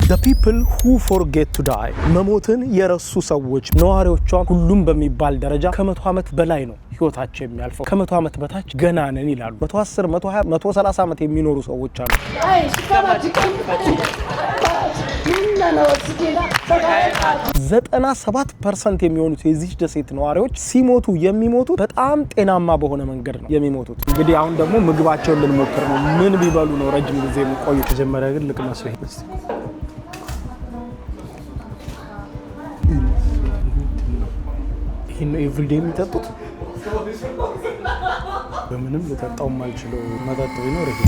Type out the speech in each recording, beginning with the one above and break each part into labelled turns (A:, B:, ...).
A: The people who forget to die መሞትን የረሱ ሰዎች ነዋሪዎቿ ሁሉም በሚባል ደረጃ ከ100 ዓመት በላይ ነው ህይወታቸው የሚያልፈው ከ100 ዓመት በታች ገና ነን ይላሉ 110 120 130 ዓመት የሚኖሩ ሰዎች አሉ 97% የሚሆኑት የዚህ ደሴት ነዋሪዎች ሲሞቱ የሚሞቱ በጣም ጤናማ በሆነ መንገድ ነው የሚሞቱት እንግዲህ አሁን ደግሞ ምግባቸውን ልንሞክር ነው ምን ቢበሉ ነው ረጅም ጊዜ የሚቆዩ ተጀመረ ግን ልቅመስ ይሄን ኤቭሪዴይ የሚጠጡት በምንም ልጠጣው ማልችለው መጠጥ ቢኖር ይሄ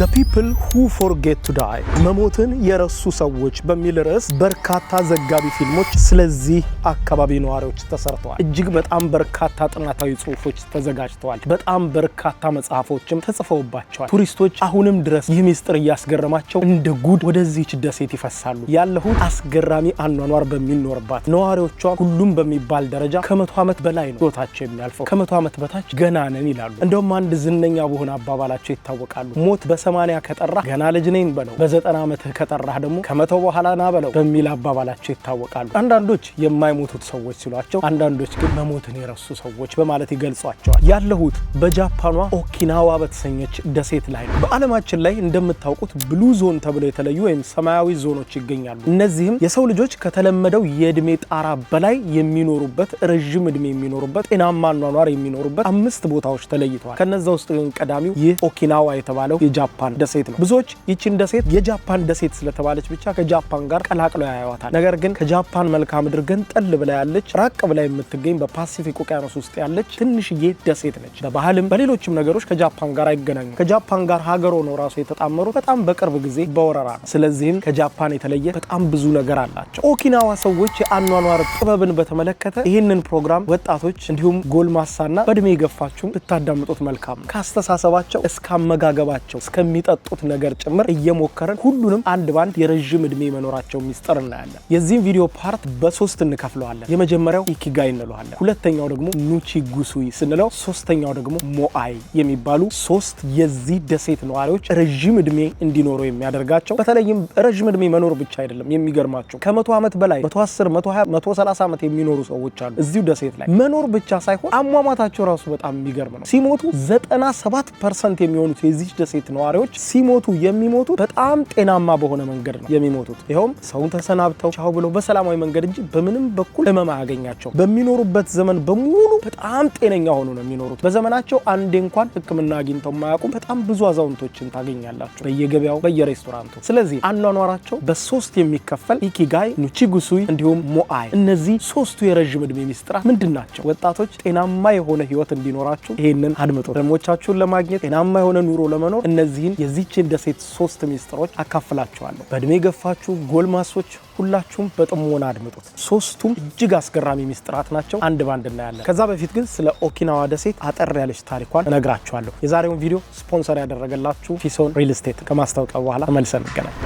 A: The people who forget to die መሞትን የረሱ ሰዎች በሚል ርዕስ በርካታ ዘጋቢ ፊልሞች ስለዚህ አካባቢ ነዋሪዎች ተሰርተዋል እጅግ በጣም በርካታ ጥናታዊ ጽሁፎች ተዘጋጅተዋል በጣም በርካታ መጽሐፎችም ተጽፈውባቸዋል ቱሪስቶች አሁንም ድረስ ይህ ሚስጥር ያስገረማቸው እንደ ጉድ ወደዚህ ደሴት ይፈሳሉ ያለሁት አስገራሚ አኗኗር በሚኖርባት ነዋሪዎቿ ሁሉም በሚባል ደረጃ ከ100 ዓመት በላይ ነው ህይወታቸው የሚያልፈው ከ100 ዓመት በታች ገና ነን ይላሉ እንደውም አንድ ዝነኛ በሆነ አባባላቸው ይታወቃሉ ሞት በ80 ከጠራ ገና ልጅ ነኝ በለው በ90 ዓመት ከጠራህ ደግሞ ከ100 በኋላ ና በለው በሚል አባባላቸው ይታወቃሉ አንዳንዶች የማይሞቱት ሰዎች ሲሏቸው አንዳንዶች ግን መሞትን የረሱ ሰዎች በማለት ይገልጿቸዋል ያለሁት በጃፓኗ ኦኪናዋ በተሰኘች ደሴት ላይ ነው በዓለማችን ላይ እንደምታውቁት ብሉ ዞን ተብለው የተለዩ ወይም ሰማያዊ ዞኖች ይገኛሉ እነዚህም የሰው ልጆች ከተለመደው የእድሜ ጣራ በላይ የሚኖሩበት ረጅም እድሜ የሚኖሩበት ጤናማ አኗኗር የሚኖሩበት 5 ቦታዎች ተለይተዋል ከነዛ ውስጥ ግን ቀዳሚው ይህ ኦኪናዋ የተባለው የጃፓን ደሴት ነው ብዙዎች ይቺን ደሴት የጃፓን ደሴት ስለተባለች ብቻ ከጃፓን ጋር ቀላቅለው ያያዋታል ነገር ግን ከጃፓን መልክዓ ምድር ገንጠል ብላ ያለች ራቅ ብላ የምትገኝ በፓሲፊክ ውቅያኖስ ውስጥ ያለች ትንሽዬ ደሴት ነች በባህልም በሌሎችም ነገሮች ከጃፓን ጋር አይገናኙም ከጃፓን ጋር ሀገር ሆነው ራሱ የተጣመሩ በጣም በቅርብ ጊዜ በወረራ ነው ስለዚህም ከጃፓን የተለየ በጣም ብዙ ነገር አላቸው ኦኪናዋ ሰዎች የአኗኗር ጥበብን በተመለከተ ይህንን ፕሮግራም ወጣቶች እንዲሁም ጎልማሳና በእድሜ የገፋችሁም ብታዳምጡት መልካም ነው ካስተሳሰባቸው እስከ አመጋገባቸው እስከሚጠጡት ነገር ጭምር እየሞከረን ሁሉንም አንድ ባንድ የረጅም እድሜ መኖራቸው ሚስጥር እናያለን የዚህን ቪዲዮ ፓርት በ3 እንከፍለዋለን የመጀመሪያው ኢኪጋይ እንለዋለን ሁለተኛው ደግሞ ኑቺ ጉሱይ ስንለው ሶስተኛው ደግሞ ሞአይ የሚባሉ 3 የዚህ ደሴት ነዋሪዎች ረጅም እድሜ እንዲኖሩ የሚያደርጋቸው በተለይም ረጅም እድሜ መኖር ብቻ አይደለም የሚገርማቸው ከ100 ዓመት በላይ 110 120 130 ዓመት የሚኖሩ ሰዎች አሉ እዚሁ ደሴት ላይ መኖር ብቻ ሳይሆን አሟሟታቸው ራሱ በጣም የሚገርም ነው ሲሞቱ 97% የሚሆኑት የዚህ ደሴት ነዋሪዎች ሲሞቱ የሚሞቱ በጣም ጤናማ በሆነ መንገድ ነው የሚሞቱት ይሄውም ሰውን ተሰናብተው ቻው ብለው በሰላማዊ መንገድ እንጂ በምንም በኩል ህመም አያገኛቸው በሚኖሩበት ዘመን በሙሉ በጣም ጤነኛ ሆኖ ነው የሚኖሩት በዘመናቸው አንዴ እንኳን ህክምና አግኝተው ማያውቁ በጣም ብዙ አዛውንቶችን ታገኛላችሁ በየገበያው በየሬስቶራንቱ ስለዚህ አኗኗራቸው በ3 የሚከፈል ኢኪጋይ ኑቺ ጉሱይ እንዲሁም ሞአይ እነዚህ 3ቱ የረጅም እድሜ ሚስጥራት ምንድናቸው ወጣቶች ጤናማ የሆነ ህይወት እንዲኖራችሁ ይሄንን አድምጡ ደሞቻችሁን ለማግኘት ጤናማ የሆነ ኑሮ ለመኖር እነዚህን የዚህችን ደሴት 3 ሚስጥሮች አካፍላችኋለሁ በእድሜ ገፋችሁ ጎልማሶች ሁላችሁም በጥሞና አድምጡት 3ቱም እጅግ አስገራሚ ሚስጥራት ናቸው አንድ ባንድ እናያለን ከዛ በፊት ግን ስለ ኦኪናዋ ደሴት አጠር ያለች ታሪኳን እነግራችኋለሁ የዛሬውን ቪዲዮ ስፖንሰር ያደረገላችሁ ፊሶን ሪል ስቴት ከማስታወቂያው በኋላ ተመልሰን እንገናኝ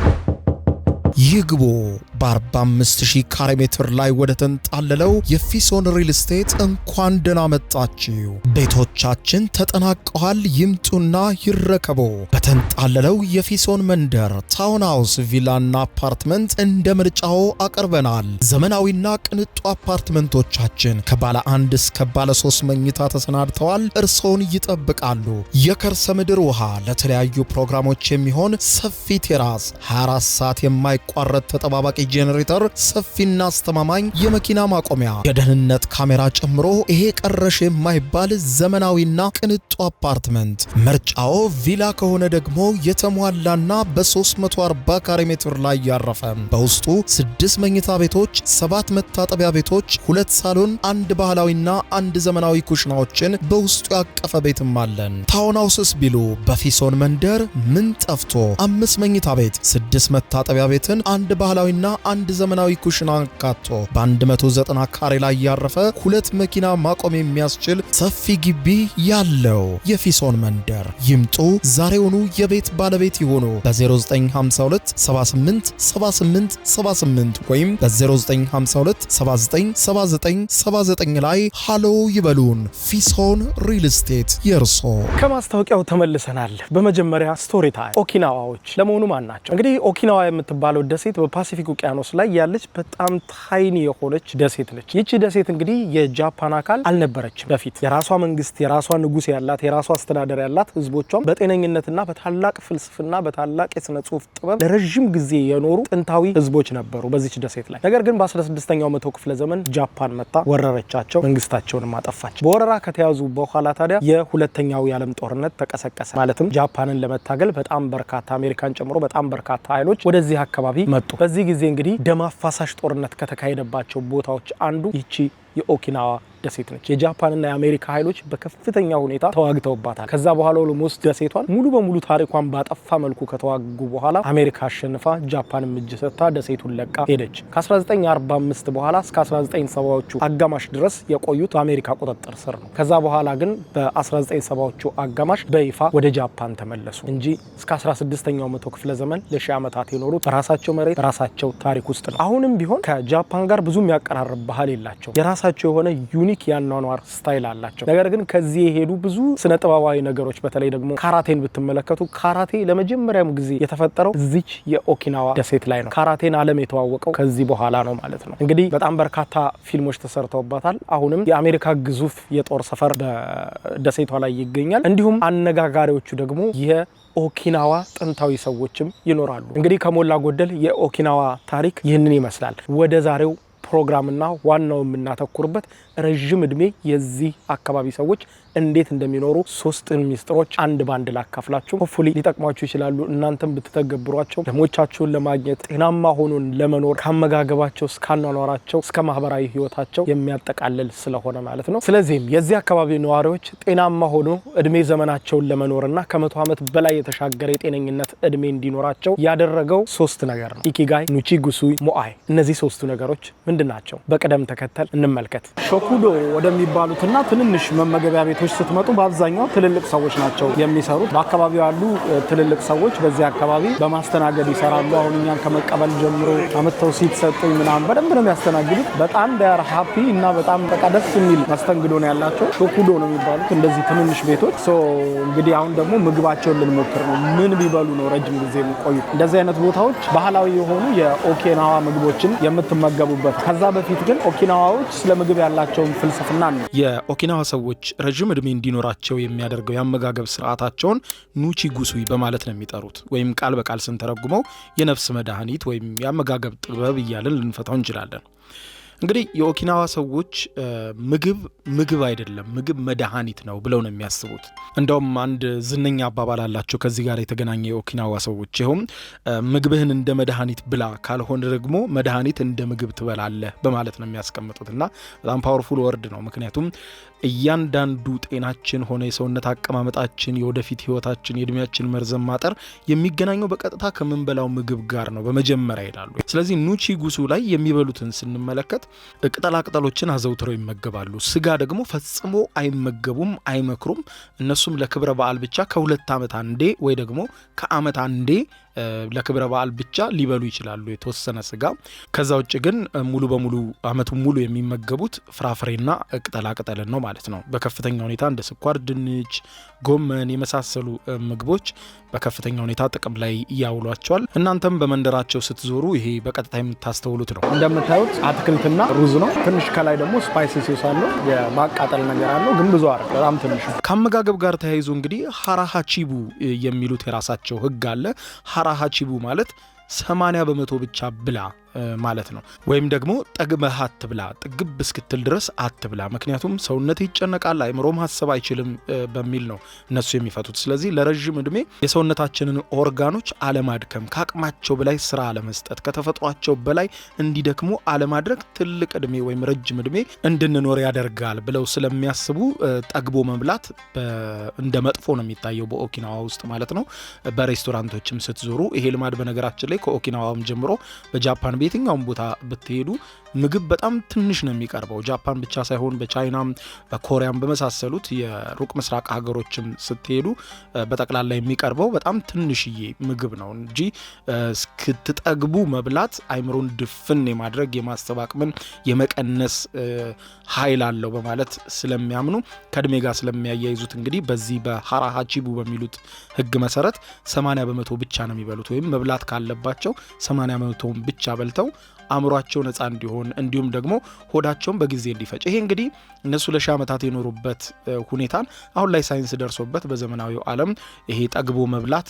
B: ይግቦ በ45000 ካሬ ሜትር ላይ ወደ ተንጣለለው የፊሶን ሪል ስቴት እንኳን ደህና መጣችሁ ቤቶቻችን ተጠናቀዋል ይምጡና ይረከቡ በተንጣለለው የፊሶን መንደር ታውን ሃውስ ቪላና አፓርትመንት እንደ ምርጫው አቀርበናል ዘመናዊና ቅንጡ አፓርትመንቶቻችን ከባለ 1 እስከ ባለ 3 መኝታ ተሰናድተዋል እርሶን ይጠብቃሉ የከርሰ ምድር ውሃ ለተለያዩ ፕሮግራሞች የሚሆን ሰፊ ቴራስ 24 ሰዓት ቋረት ተጠባባቂ ጄነሬተር ሰፊና አስተማማኝ የመኪና ማቆሚያ የደህንነት ካሜራ ጨምሮ ይሄ ቀረሽ የማይባል ዘመናዊና ቅንጡ አፓርትመንት ምርጫው ቪላ ከሆነ ደግሞ የተሟላና በ340 ካሬ ሜትር ላይ ያረፈ በውስጡ 6 መኝታ ቤቶች 7 መታጠቢያ ቤቶች 2 ሳሎን 1 ባህላዊና 1 ዘመናዊ ኩሽናዎችን በውስጡ ያቀፈ ቤትም አለን ታውን ሃውስስ ቢሉ በፊሶን መንደር ምን ጠፍቶ 5 መኝታ ቤት 6 መታጠቢያ ቤትን 1 ባህላዊና አንድ ዘመናዊ ኩሽና አካቶ በ190 ካሬ ላይ ያረፈ 2 መኪና ማቆም የሚያስችል ሰፊ ግቢ ያለው የፊሶን መንደር ይምጡ። ዛሬውኑ የቤት ባለቤት ይሆኑ። በ0952 78 78 78 ወይም በ0952 79 79 79 ላይ ሃሎ ይበሉን። ፊሶን ሪል ስቴት የርሶ።
A: ከማስታወቂያው ተመልሰናል። በመጀመሪያ ስቶሪ ታይም። ኦኪናዋዎች ለመሆኑ ማን ናቸው? እንግዲህ ኦኪናዋ የምትባለው ደሴት በፓሲፊክ ውቅያኖስ ላይ ያለች በጣም ታይኒ የሆነች ደሴት ነች። ይቺ ደሴት እንግዲህ የጃፓን አካል አልነበረችም በፊት። የራሷ መንግስት፣ የራሷ ንጉስ ያላት፣ የራሷ አስተዳደር ያላት፣ ህዝቦቿም በጤነኝነትና በታላቅ ፍልስፍና በታላቅ የሥነ ጽሑፍ ጥበብ ለረጅም ጊዜ የኖሩ ጥንታዊ ህዝቦች ነበሩ በዚች ደሴት ላይ። ነገር ግን በ16ኛው መቶ ክፍለ ዘመን ጃፓን መጣ፣ ወረረቻቸው፣ መንግስታቸውንም አጠፋች። በወረራ ከተያዙ በኋላ ታዲያ የሁለተኛው የዓለም ጦርነት ተቀሰቀሰ። ማለትም ጃፓንን ለመታገል በጣም በርካታ አሜሪካን ጨምሮ በጣም በርካታ ኃይሎች ወደዚህ አካባቢ መጡ። በዚህ ጊዜ እንግዲህ ደም አፋሳሽ ጦርነት ከተካሄደባቸው ቦታዎች አንዱ ይቺ የኦኪናዋ ደሴት ነች። የጃፓንና የአሜሪካ ኃይሎች በከፍተኛ ሁኔታ ተዋግተውባታል። ከዛ በኋላ ኦልሞስት ደሴቷን ሙሉ በሙሉ ታሪኳን ባጠፋ መልኩ ከተዋጉ በኋላ አሜሪካ አሸንፋ ጃፓንም እጅ ሰጥታ ደሴቱን ለቃ ሄደች። ከ1945 በኋላ እስከ 1970ዎቹ አጋማሽ ድረስ የቆዩት በአሜሪካ ቁጥጥር ስር ነው። ከዛ በኋላ ግን በ1970ዎቹ አጋማሽ በይፋ ወደ ጃፓን ተመለሱ እንጂ እስከ 16ኛው መቶ ክፍለ ዘመን ለሺህ ዓመታት የኖሩት በራሳቸው መሬት በራሳቸው ታሪክ ውስጥ ነው። አሁንም ቢሆን ከጃፓን ጋር ብዙ የሚያቀራርብ ባህል የላቸው። የራሳቸው የሆነ ዩኒክ ያኗኗር ስታይል አላቸው። ነገር ግን ከዚህ የሄዱ ብዙ ስነ ጥበባዊ ነገሮች በተለይ ደግሞ ካራቴን ብትመለከቱ ካራቴ ለመጀመሪያም ጊዜ የተፈጠረው እዚች የኦኪናዋ ደሴት ላይ ነው። ካራቴን ዓለም የተዋወቀው ከዚህ በኋላ ነው ማለት ነው። እንግዲህ በጣም በርካታ ፊልሞች ተሰርተውባታል። አሁንም የአሜሪካ ግዙፍ የጦር ሰፈር በደሴቷ ላይ ይገኛል። እንዲሁም አነጋጋሪዎቹ ደግሞ የኦኪናዋ ጥንታዊ ሰዎችም ይኖራሉ። እንግዲህ ከሞላ ጎደል የኦኪናዋ ታሪክ ይህንን ይመስላል። ወደ ዛሬው ፕሮግራምና ዋናው የምናተኩርበት ረጅም እድሜ የዚህ አካባቢ ሰዎች እንዴት እንደሚኖሩ 3 ሚስጥሮች አንድ ባንድ ላካፍላችሁ። ሆፕፉሊ ሊጠቅሟችሁ ይችላሉ። እናንተም ብትተገብሯቸው ደሞቻችሁን ለማግኘት ጤናማ ሆኖን ለመኖር ካመጋገባቸው እስከ አኗኗራቸው እስከ ማህበራዊ ህይወታቸው የሚያጠቃልል ስለሆነ ማለት ነው። ስለዚህም የዚህ አካባቢ ነዋሪዎች ጤናማ ሆኖ እድሜ ዘመናቸውን ለመኖርና ከ100 ዓመት በላይ የተሻገረ የጤነኝነት እድሜ እንዲኖራቸው ያደረገው 3 ነገር ነው። ኢኪጋይ፣ ኑቺ ጉሱይ፣ ሞአይ። እነዚህ 3ቱ ነገሮች ምንድን ናቸው? በቅደም ተከተል እንመልከት። ሾኩዶ ወደሚባሉትና ትንንሽ መመገቢያ ቤቶች ስትመጡ በአብዛኛው ትልልቅ ሰዎች ናቸው የሚሰሩት። በአካባቢው ያሉ ትልልቅ ሰዎች በዚህ አካባቢ በማስተናገድ ይሰራሉ። አሁን እኛን ከመቀበል ጀምሮ አመተው ሲትሰጡኝ ምናምን በደንብ ነው የሚያስተናግዱት። በጣም ዳር ሃፒ እና በጣም በቃ ደስ የሚል መስተንግዶ ነው ያላቸው። ሾኩዶ ነው የሚባሉት እንደዚህ ትንንሽ ቤቶች። እንግዲህ አሁን ደግሞ ምግባቸውን ልንሞክር ነው። ምን ቢበሉ ነው ረጅም ጊዜ የሚቆዩ? እንደዚህ አይነት ቦታዎች ባህላዊ የሆኑ የኦኪናዋ ምግቦችን የምትመገቡበት። ከዛ በፊት ግን ኦኪናዋዎች ስለ ምግብ ያላቸውን ፍልስፍና ነው። የኦኪናዋ ሰዎች ረጅም እድሜ እንዲኖራቸው የሚያደርገው የአመጋገብ ስርዓታቸውን ኑቺ ጉሱይ በማለት ነው የሚጠሩት። ወይም ቃል በቃል ስንተረጉመው የነፍስ መድኃኒት ወይም የአመጋገብ ጥበብ እያልን ልንፈታው እንችላለን። እንግዲህ የኦኪናዋ ሰዎች ምግብ አይደለም ምግብ መድኃኒት ነው ብለው ነው የሚያስቡት። እንደውም አንድ ዝነኛ አባባል አላቸው ከዚህ ጋር የተገናኘ የኦኪናዋ ሰዎች። ይኸውም ምግብህን እንደ መድኃኒት ብላ ካልሆነ ደግሞ መድኃኒት እንደ ምግብ ትበላለህ በማለት ነው የሚያስቀምጡት። እና በጣም ፓወርፉል ወርድ ነው። ምክንያቱም እያንዳንዱ ጤናችን ሆነ የሰውነት አቀማመጣችን፣ የወደፊት ህይወታችን፣ የእድሜያችን መርዘም ማጠር የሚገናኘው በቀጥታ ከምንበላው ምግብ ጋር ነው በመጀመሪያ ይላሉ። ስለዚህ ኑቺ ጉሱ ላይ የሚበሉትን ስንመለከት ቅጠላቅጠሎችን አዘውትረው ይመገባሉ። ስጋ ደግሞ ፈጽሞ አይመገቡም፣ አይመክሩም። እነሱም ለክብረ በዓል ብቻ ከ2 ዓመት አንዴ ወይ ደግሞ ከዓመት አንዴ ለክብረ በዓል ብቻ ሊበሉ ይችላሉ የተወሰነ ስጋ። ከዛ ውጭ ግን ሙሉ በሙሉ አመቱን ሙሉ የሚመገቡት ፍራፍሬና ቅጠላቅጠልን ነው ማለት ነው። በከፍተኛ ሁኔታ እንደ ስኳር ድንች፣ ጎመን የመሳሰሉ ምግቦች በከፍተኛ ሁኔታ ጥቅም ላይ ያውሏቸዋል። እናንተም በመንደራቸው ስትዞሩ ይሄ በቀጥታ የምታስተውሉት ነው። እንደምታዩት አትክልትና ሩዝ ነው። ትንሽ ከላይ ደግሞ ስፓይሲ ሶስ አለው፣ የማቃጠል ነገር አለው፣ ግን ብዙ አይደል፣ በጣም ትንሽ። ከአመጋገብ ጋር ተያይዞ እንግዲህ ሃራሃቺቡ የሚሉት የራሳቸው ህግ አለ። ሃራሃቺቡ ማለት 80% ብቻ ብላ ማለት ነው። ወይም ደግሞ ጠግበህ አትብላ፣ ጥግብ እስክትል ድረስ አትብላ። ምክንያቱም ሰውነት ይጨነቃል፣ አይምሮ ማሰብ አይችልም በሚል ነው እነሱ የሚፈቱት። ስለዚህ ለረጅም እድሜ የሰውነታችንን ኦርጋኖች አለማድከም፣ ከአቅማቸው በላይ ስራ አለመስጠት፣ ከተፈጥሯቸው በላይ እንዲደክሙ አለማድረግ ትልቅ እድሜ ወይም ረጅም እድሜ እንድንኖር ያደርጋል ብለው ስለሚያስቡ ጠግቦ መብላት እንደ መጥፎ ነው የሚታየው በኦኪናዋ ውስጥ ማለት ነው። በሬስቶራንቶችም ስትዞሩ ይሄ ልማድ በነገራችን ላይ ከኦኪናዋም ጀምሮ በጃፓን ቤት የትኛውም ቦታ ብትሄዱ ምግብ በጣም ትንሽ ነው የሚቀርበው። ጃፓን ብቻ ሳይሆን በቻይናም በኮሪያም በመሳሰሉት የሩቅ ምስራቅ ሀገሮችም ስትሄዱ በጠቅላላ የሚቀርበው በጣም ትንሽዬ ምግብ ነው እንጂ እስክትጠግቡ መብላት አይምሮን ድፍን የማድረግ የማሰብ አቅምን የመቀነስ ኃይል አለው በማለት ስለሚያምኑ ከእድሜ ጋር ስለሚያያይዙት እንግዲህ በዚህ በሃራሃቺቡ በሚሉት ህግ መሰረት 80% ብቻ ነው የሚበሉት ወይም መብላት ካለባቸው 80% ብቻ በልተው አእምሯቸው ነፃ እንዲሆን እንዲሁም ደግሞ ሆዳቸውን በጊዜ እንዲፈጭ። ይሄ እንግዲህ እነሱ ለሺህ ዓመታት የኖሩበት ሁኔታን አሁን ላይ ሳይንስ ደርሶበት በዘመናዊው ዓለም ይሄ ጠግቦ መብላት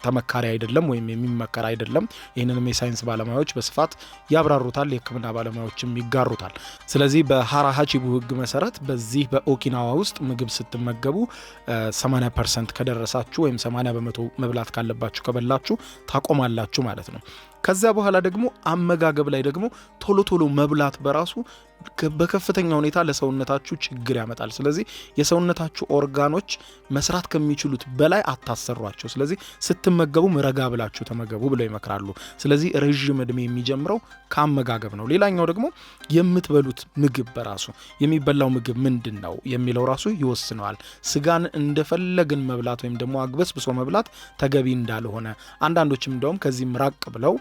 A: ተመካሪ አይደለም ወይም የሚመከር አይደለም። ይህንንም የሳይንስ ባለሙያዎች በስፋት ያብራሩታል፣ የህክምና ባለሙያዎችም ይጋሩታል። ስለዚህ በሃራሃቺቡ ህግ መሰረት በዚህ በኦኪናዋ ውስጥ ምግብ ስትመገቡ 80% ከደረሳችሁ ወይም 80% መብላት ካለባችሁ ከበላችሁ ታቆማላችሁ ማለት ነው። ከዛ በኋላ ደግሞ አመጋገብ ላይ ደግሞ ቶሎ መብላት በራሱ በከፍተኛ ሁኔታ ለሰውነታችሁ ችግር ያመጣል። ስለዚህ የሰውነታችሁ ኦርጋኖች መስራት ከሚችሉት በላይ አታሰሯቸው። ስለዚህ ስትመገቡ ረጋ ብላችሁ ተመገቡ ብለው ይመክራሉ። ስለዚህ ረጅም እድሜ የሚጀምረው ከአመጋገብ ነው። ሌላኛው ደግሞ የምትበሉት ምግብ በራሱ የሚበላው ምግብ ምንድን ነው የሚለው ራሱ ይወስነዋል። ስጋን እንደፈለግን መብላት ወይም ደግሞ አግበስብሶ መብላት ተገቢ እንዳልሆነ አንዳንዶችም እንደውም ከዚህም ራቅ ብለው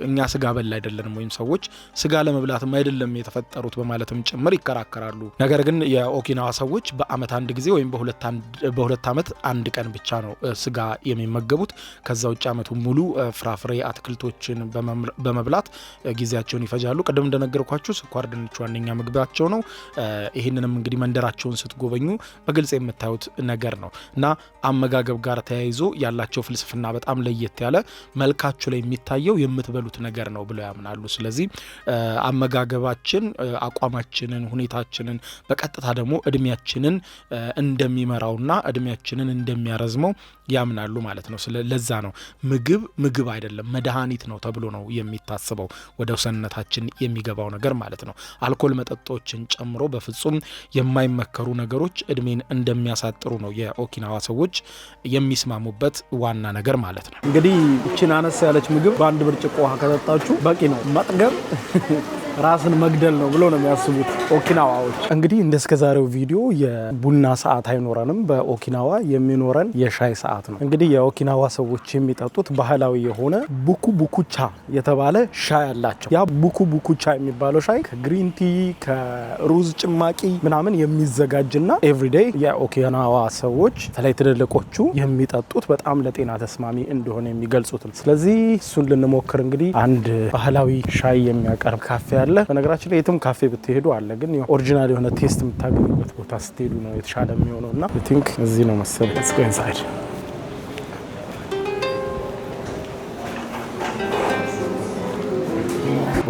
A: እኛ ስጋ በላ አይደለንም ወይም ሰዎች ስጋ ለመብላትም አይደለም የተፈጠሩት በማለትም ጭምር ይከራከራሉ። ነገር ግን የኦኪናዋ ሰዎች በአመት አንድ ጊዜ ወይም በሁለት አመት አንድ ቀን ብቻ ነው ስጋ የሚመገቡት። ከዛ ውጭ አመቱ ሙሉ ፍራፍሬ አትክልቶችን በመብላት ጊዜያቸውን ይፈጃሉ። ቀደም እንደነገርኳችሁ ስኳር ድንች ዋነኛ ምግባቸው ነው። ይህንንም እንግዲህ መንደራቸውን ስትጎበኙ በግልጽ የምታዩት ነገር ነው እና አመጋገብ ጋር ተያይዞ ያላቸው ፍልስፍና በጣም ለየት ያለ መልካቸው ላይ የሚታየው የምትበሉት ነገር ነው ብለው ያምናሉ። ስለዚህ አመጋገባችን አቋማችንን፣ ሁኔታችንን በቀጥታ ደግሞ እድሜያችንን እንደሚመራውና እድሜያችንን እንደሚያረዝመው ያምናሉ ማለት ነው። ለዛ ነው ምግብ አይደለም መድኃኒት ነው ተብሎ ነው የሚታሰበው ወደ ሰውነታችን የሚገባው ነገር ማለት ነው። አልኮል መጠጦችን ጨምሮ በፍጹም የማይመከሩ ነገሮች እድሜን እንደሚያሳጥሩ ነው የኦኪናዋ ሰዎች የሚስማሙበት ዋና ነገር ማለት ነው።
C: እንግዲህ እቺን አነስ ያለች ምግብ በአንድ ብርጭቆ ውሃ ከጠጣችሁ በቂ ነው። መጥገብ ራስን መግደል ነው ብሎ ነው የሚያስቡት ኦኪናዋዎች። እንግዲህ እንደስከዛሬው ቪዲዮ የቡና ሰዓት አይኖረንም። በኦኪናዋ የሚኖረን የሻይ ሰዓት ነው። እንግዲህ የኦኪናዋ ሰዎች የሚጠጡት ባህላዊ የሆነ ቡኩ ቡኩቻ የተባለ ሻይ አላቸው። ያ ቡኩ ቡኩቻ የሚባለው ሻይ ከግሪን ቲ ከሩዝ ጭማቂ ምናምን የሚዘጋጅና ኤቭሪዴይ የኦኪናዋ ሰዎች በተለይ ትልልቆቹ የሚጠጡት በጣም ለጤና ተስማሚ እንደሆነ የሚገልጹት ነው። ስለዚህ እሱን ልንሞክር እንግዲህ አንድ ባህላዊ ሻይ የሚያቀርብ ካፌ አለ። በነገራችን ላይ የትም ካፌ ብትሄዱ አለ፣ ግን ኦሪጂናል የሆነ ቴስት የምታገኙበት ቦታ ስትሄዱ ነው የተሻለ የሚሆነው እና አይ ቲንክ እዚህ ነው መሰለኝ። ሌትስ ጎ ኢንሳይድ።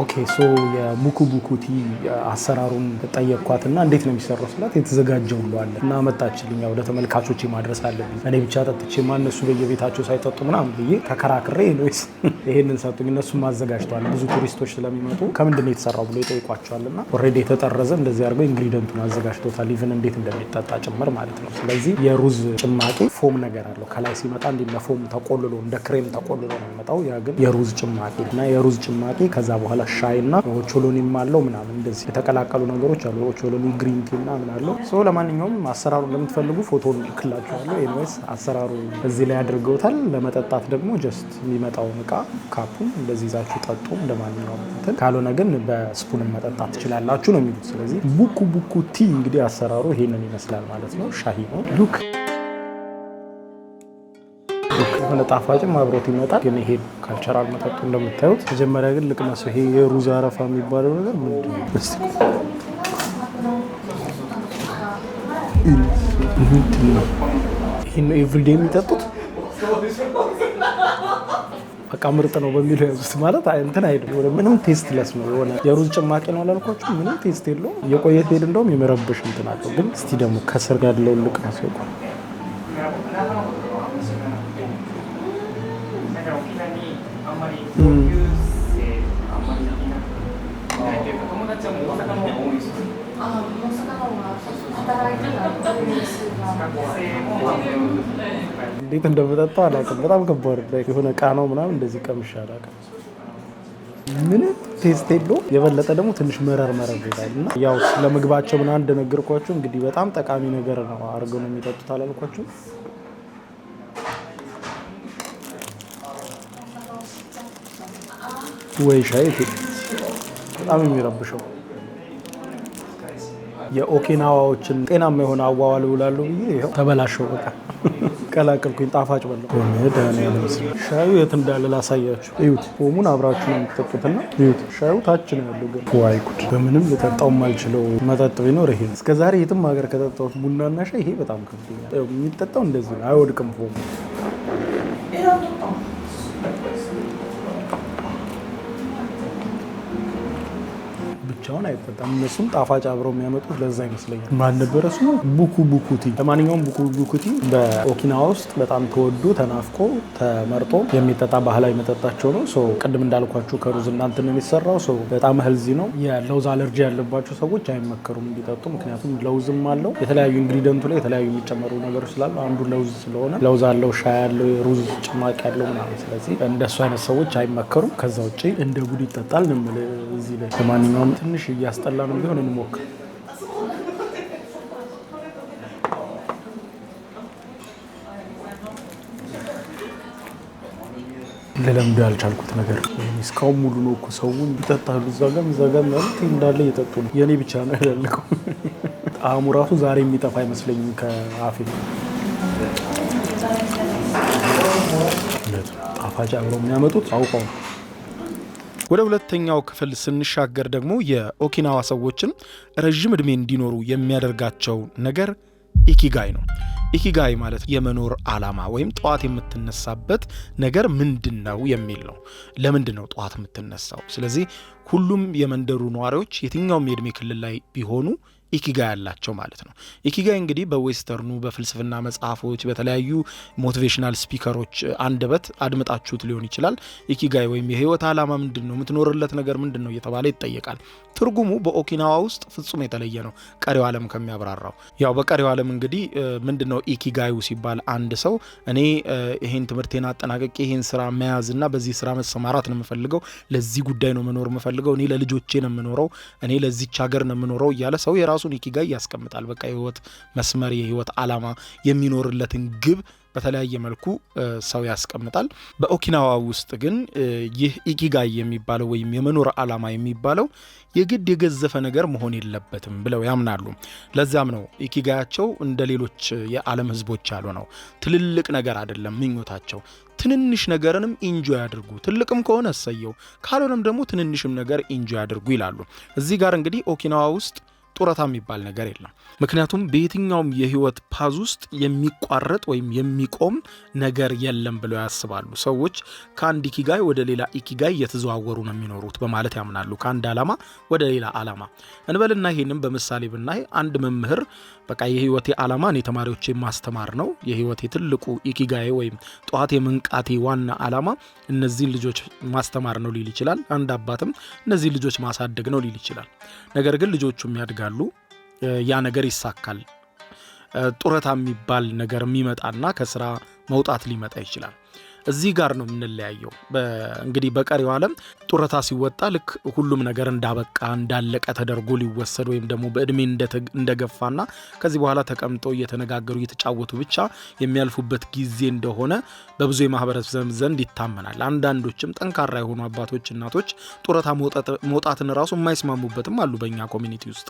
C: ኦኬ ሶ የቡኩ ቡኩ ቲ አሰራሩን ጠየቅኳትና እንዴት ነው የሚሰራው ስላት የተዘጋጀው ሁሉ አለ እና መጣችልኝ። ወደ ተመልካቾች ማድረስ አለብኝ እኔ ብቻ ጠጥቼ ማነሱ በየቤታቸው ሳይጠጡ ምናምን ብዬ ተከራክሬ ሎይስ ይሄንን ሰጡኝ። እነሱ ማዘጋጅተዋል። ብዙ ቱሪስቶች ስለሚመጡ ከምንድን ነው የተሰራው ብሎ ይጠይቋቸዋልና ኦልሬዲ የተጠረዘ እንደዚህ አድርገው ኢንግሪዲየንቱን አዘጋጅተውታል። ኢቭን እንዴት እንደሚጠጣ ጭምር ማለት ነው። ስለዚህ የሩዝ ጭማቂ ፎም ነገር አለው ከላይ ሲመጣ እንደ ፎም ተቆልሎ እንደ ክሬም ተቆልሎ ነው የሚመጣው። ያ ግን የሩዝ ጭማቂ እና የሩዝ ጭማቂ ከዛ በኋላ ሻይና ኦቾሎኒም አለው ምናምን እንደዚህ የተቀላቀሉ ነገሮች አሉ። ኦቾሎኒ ግሪን ቲ ምናምን አለው። ሶ ለማንኛውም አሰራሩ እንደምትፈልጉ ፎቶን ልክላችኋለሁ። ኤኒዌይስ አሰራሩ እዚህ ላይ አድርገውታል። ለመጠጣት ደግሞ ጀስት የሚመጣውን እቃ ካፑን እንደዚህ ይዛችሁ ጠጡ እንደማንኛውም እንትን፣ ካልሆነ ግን በስፑን መጠጣት ትችላላችሁ ነው የሚሉት። ስለዚህ ቡኩ ቡኩ ቲ እንግዲህ አሰራሩ ይሄንን ይመስላል ማለት ነው። ሻሂ ነው ሉክ ሆነ ጣፋጭም አብሮት ይመጣል። ግን ይሄ ካልቸራል መጠጡ እንደምታዩት። መጀመሪያ ግን ልቅመስ። ይሄ የሩዝ አረፋ የሚባለው ነገር ምንድን ነው? እስቲ ምንድን ነው? ይሄን ኤቭሪዴይ የሚጠጡት በቃ ምርጥ ነው በሚለው ያዙት። ማለት እንትን አይደለም ወደ ምንም ቴስት ለስ ነው። የሆነ የሩዝ ጭማቂ ነው አላልኳችሁ? ምንም ቴስት የለውም። የቆየ ሄድ እንደውም የመረበሽ እንትን አለው። ግን እስቲ ደግሞ ከስር ጋር ያለውን ልቅመስ። ይቆይ እንዴት እንደምጠጣው አላውቅም። በጣም ከባድ የሆነ እቃ ነው ምናምን እንደዚህ ቀምሼ አላውቅም። ምን ቴስት የለውም። የበለጠ ደግሞ ትንሽ መረር ይላል እና ያው ለምግባቸው ምናምን እንደነገርኳቸው እንግዲህ በጣም ጠቃሚ ነገር ነው አድርገው ነው የሚጠጡት አላልኳቸው። ወይ ሻይ በጣም የሚረብሸው የኦኪናዋዎችን ጤናማ የሆነ አዋዋል ውላሉ ብዬ ይኸው ተበላሸው። በቃ ቀላቀልኩኝ። ጣፋጭ በለው ሻዩ የት እንዳለ ላሳያችሁ። እዩት። ሆሙን አብራችሁ ነው የምትጠጡትና እዩት። ሻዩ ታች ነው ያለው። ግን ዋይ ጉድ! በምንም ልጠጣው የማልችለው መጠጥ ቢኖር ይሄ። እስከዛሬ የትም ሀገር ከጠጣሁት ቡናና ሻይ ይሄ በጣም ከብዶኛል። የሚጠጣው እንደዚህ ነው፣ አይወድቅም ሆሙ። ብቻውን አይጠጣም። እነሱም ጣፋጭ አብረው የሚያመጡት ለዛ ይመስለኛል። ማን ነበረ ስሙ? ቡኩቲ። ለማንኛውም ቡኩቲ በኦኪናዋ ውስጥ በጣም ተወዶ ተናፍቆ ተመርጦ የሚጠጣ ባህላዊ መጠጣቸው ነው። ቅድም እንዳልኳችሁ ከሩዝ እናንተ ነው የሚሰራው። በጣም ሄልዚ ነው። የለውዝ አለርጂ ያለባቸው ሰዎች አይመከሩም እንዲጠጡ። ምክንያቱም ለውዝም አለው የተለያዩ ኢንግሪዲየንቱ ላይ የተለያዩ የሚጨመሩ ነገሮች ስላሉ አንዱ ለውዝ ስለሆነ ለውዝ አለው፣ ሻይ አለው፣ የሩዝ ጭማቂ ያለው ምናምን። ስለዚህ እንደሱ አይነት ሰዎች አይመከሩም። ከዛ ውጭ እንደ ጉድ ይጠጣል ንምል እዚህ ላይ። ለማንኛውም ትንሽ እያስጠላ ነው ቢሆን እንሞክር። ለለምዶ ያልቻልኩት ነገር እስካሁን ሙሉ ነው እኮ ሰው ይጠጣሉ። እዛ ጋር ማለት እንዳለ እየጠጡ ነው። የኔ ብቻ ነው ያለቀው። ጣዕሙ ራሱ ዛሬ የሚጠፋ አይመስለኝም ከአፌ። ጣፋጭ አብረው የሚያመጡት አውቀው ነው።
A: ወደ ሁለተኛው ክፍል ስንሻገር ደግሞ የኦኪናዋ ሰዎችን ረዥም ዕድሜ እንዲኖሩ የሚያደርጋቸው ነገር ኢኪጋይ ነው። ኢኪጋይ ማለት የመኖር ዓላማ ወይም ጠዋት የምትነሳበት ነገር ምንድን ነው የሚል ነው። ለምንድን ነው ጠዋት የምትነሳው? ስለዚህ ሁሉም የመንደሩ ነዋሪዎች የትኛውም የዕድሜ ክልል ላይ ቢሆኑ ኢኪጋይ ያላቸው ማለት ነው። ኢኪጋይ እንግዲህ በዌስተርኑ በፍልስፍና መጽሐፎች በተለያዩ ሞቲቬሽናል ስፒከሮች አንደበት አድምጣችሁት ሊሆን ይችላል። ኢኪጋይ ወይም የህይወት ዓላማ ምንድን ነው፣ የምትኖርለት ነገር ምንድን ነው እየተባለ ይጠየቃል። ትርጉሙ በኦኪናዋ ውስጥ ፍጹም የተለየ ነው ቀሪው ዓለም ከሚያብራራው። ያው በቀሪው ዓለም እንግዲህ ምንድነው ኢኪጋዩ ሲባል አንድ ሰው እኔ ይሄን ትምህርቴን አጠናቀቄ ይሄን ስራ መያዝና በዚህ ስራ መሰማራት ነው የምፈልገው፣ ለዚህ ጉዳይ ነው መኖር የምፈልገው፣ እኔ ለልጆቼ ነው የምኖረው፣ እኔ ለዚች ሀገር ነው የምኖረው እያለ ሰው የራሱን ኢኪጋይ ያስቀምጣል። በቃ የህይወት መስመር የህይወት ዓላማ የሚኖርለትን ግብ በተለያየ መልኩ ሰው ያስቀምጣል። በኦኪናዋ ውስጥ ግን ይህ ኢኪጋይ የሚባለው ወይም የመኖር ዓላማ የሚባለው የግድ የገዘፈ ነገር መሆን የለበትም ብለው ያምናሉ። ለዛም ነው ኢኪጋያቸው እንደ ሌሎች የዓለም ህዝቦች ያሉ ነው። ትልልቅ ነገር አይደለም ምኞታቸው። ትንንሽ ነገርንም ኢንጆይ ያድርጉ፣ ትልቅም ከሆነ እሰየው፣ ካልሆነም ደግሞ ትንንሽም ነገር ኢንጆይ ያድርጉ ይላሉ። እዚህ ጋር እንግዲህ ኦኪናዋ ውስጥ ጡረታ የሚባል ነገር የለም። ምክንያቱም በየትኛውም የህይወት ፓዝ ውስጥ የሚቋረጥ ወይም የሚቆም ነገር የለም ብለው ያስባሉ። ሰዎች ከአንድ ኢኪጋይ ወደ ሌላ ኢኪጋይ እየተዘዋወሩ ነው የሚኖሩት በማለት ያምናሉ። ከአንድ ዓላማ ወደ ሌላ ዓላማ እንበልና ይሄንም በምሳሌ ብናይ አንድ መምህር በቃ የህይወቴ ዓላማ እኔ ተማሪዎቼ ማስተማር ነው፣ የህይወቴ ትልቁ ኢኪጋይ ወይም ጠዋት የመንቃቴ ዋና ዓላማ እነዚህን ልጆች ማስተማር ነው ሊል ይችላል። አንድ አባትም እነዚህን ልጆች ማሳደግ ነው ሊል ይችላል። ነገር ግን ልጆቹም ያድጋሉ፣ ያ ነገር ይሳካል። ጡረታ የሚባል ነገር የሚመጣና ከስራ መውጣት ሊመጣ ይችላል። እዚህ ጋር ነው የምንለያየው። እንግዲህ በቀሪው ዓለም ጡረታ ሲወጣ ልክ ሁሉም ነገር እንዳበቃ እንዳለቀ ተደርጎ ሊወሰድ ወይም ደግሞ በእድሜ እንደገፋና ከዚህ በኋላ ተቀምጠው እየተነጋገሩ እየተጫወቱ ብቻ የሚያልፉበት ጊዜ እንደሆነ በብዙ የማህበረሰብ ዘንድ ይታመናል። አንዳንዶችም ጠንካራ የሆኑ አባቶች፣ እናቶች ጡረታ መውጣትን ራሱ የማይስማሙበትም አሉ በእኛ ኮሚኒቲ ውስጥ።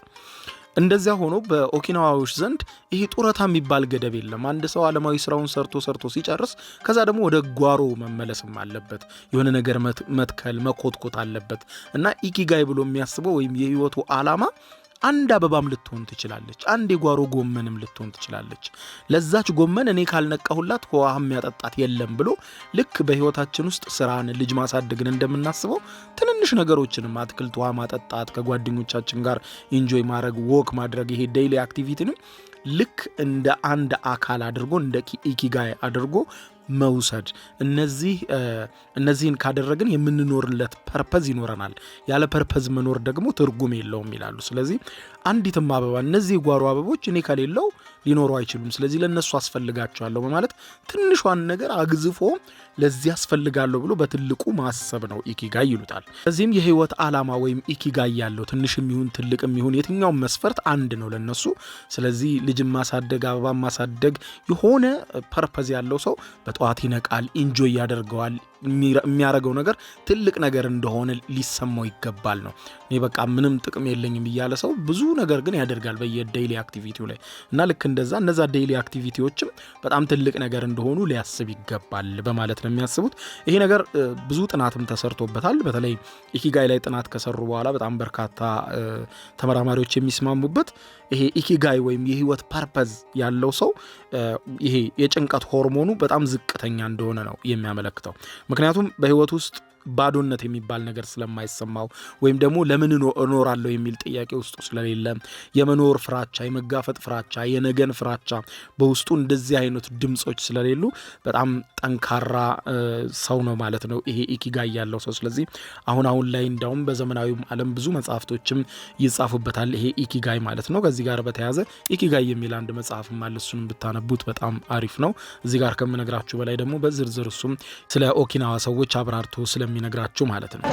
A: እንደዚያ ሆኖ በኦኪናዋዎች ዘንድ ይሄ ጡረታ የሚባል ገደብ የለም። አንድ ሰው ዓለማዊ ስራውን ሰርቶ ሲጨርስ ከዛ ደግሞ ወደ ጓሮ መመለስም አለበት። የሆነ ነገር መትከል መኮትኮት አለበት እና ኢኪጋይ ብሎ የሚያስበው ወይም የህይወቱ ዓላማ አንድ አበባም ልትሆን ትችላለች፣ አንድ የጓሮ ጎመንም ልትሆን ትችላለች። ለዛች ጎመን እኔ ካልነቃሁላት ውሃ የሚያጠጣት የለም ብሎ ልክ በህይወታችን ውስጥ ስራን፣ ልጅ ማሳደግን እንደምናስበው ትንንሽ ነገሮችንም አትክልት ውሃ ማጠጣት፣ ከጓደኞቻችን ጋር ኢንጆይ ማድረግ፣ ወክ ማድረግ፣ ይሄ ዴይሊ አክቲቪቲን ልክ እንደ አንድ አካል አድርጎ እንደ ኢኪጋይ አድርጎ መውሰድ። እነዚህን ካደረግን የምንኖርለት ፐርፐዝ ይኖረናል። ያለ ፐርፐዝ መኖር ደግሞ ትርጉም የለውም ይላሉ። ስለዚህ አንዲትም አበባ እነዚህ ጓሮ አበቦች እኔ ከሌለው ሊኖሩ አይችሉም ስለዚህ ለነሱ አስፈልጋቸዋለሁ በማለት ትንሿን ነገር አግዝፎ ለዚህ አስፈልጋለሁ ብሎ በትልቁ ማሰብ ነው ኢኪጋይ ይሉታል ስለዚህም የህይወት ዓላማ ወይም ኢኪጋይ ያለው ትንሽም ይሁን ትልቅም ይሁን የትኛው መስፈርት አንድ ነው ለነሱ ስለዚህ ልጅ ማሳደግ አበባ ማሳደግ የሆነ ፐርፐዝ ያለው ሰው በጧት ይነቃል ኢንጆይ ያደርገዋል የሚያረጋው ነገር ትልቅ ነገር እንደሆነ ሊሰማው ይገባል ነው እኔ በቃ ምንም ጥቅም የለኝም ይያለ ሰው ብዙ ነገር ግን ያደርጋል በየዴይሊ አክቲቪቲው ላይ እና ልክ እንደዛ እነዛ ዴይሊ አክቲቪቲዎችም በጣም ትልቅ ነገር እንደሆኑ ሊያስብ ይገባል በማለት ነው የሚያስቡት ይሄ ነገር ብዙ ጥናትም ተሰርቶበታል በተለይ ኢኪጋይ ላይ ጥናት ከሰሩ በኋላ በጣም በርካታ ተመራማሪዎች የሚስማሙበት ይሄ ኢኪጋይ ወይም የህይወት ፐርፐዝ ያለው ሰው ይሄ የጭንቀት ሆርሞኑ በጣም ዝቅተኛ እንደሆነ ነው የሚያመለክተው ምክንያቱም በህይወት ውስጥ ባዶነት የሚባል ነገር ስለማይሰማው ወይም ደግሞ ለምን እኖራለሁ የሚል ጥያቄ ውስጡ ስለሌለ የመኖር ፍራቻ የመጋፈጥ ፍራቻ የነገን ፍራቻ በውስጡ እንደዚህ አይነት ድምጾች ስለሌሉ በጣም ጠንካራ ሰው ነው ማለት ነው ይሄ ኢኪጋይ ያለው ሰው ስለዚህ አሁን ላይ እንዳውም በዘመናዊው ዓለም ብዙ መጽሐፍቶችም ይጻፉበታል ይሄ ኢኪጋይ ማለት ነው ከዚህ ጋር በተያያዘ ኢኪጋይ የሚል አንድ መጽሐፍ ማለት እሱን ብታነቡት በጣም አሪፍ ነው እዚህ ጋር ከምነግራችሁ በላይ ደግሞ በዝርዝር እሱም ስለ ኦኪናዋ ሰዎች አብራርቶ ስለሚነግራችሁ ማለት ነው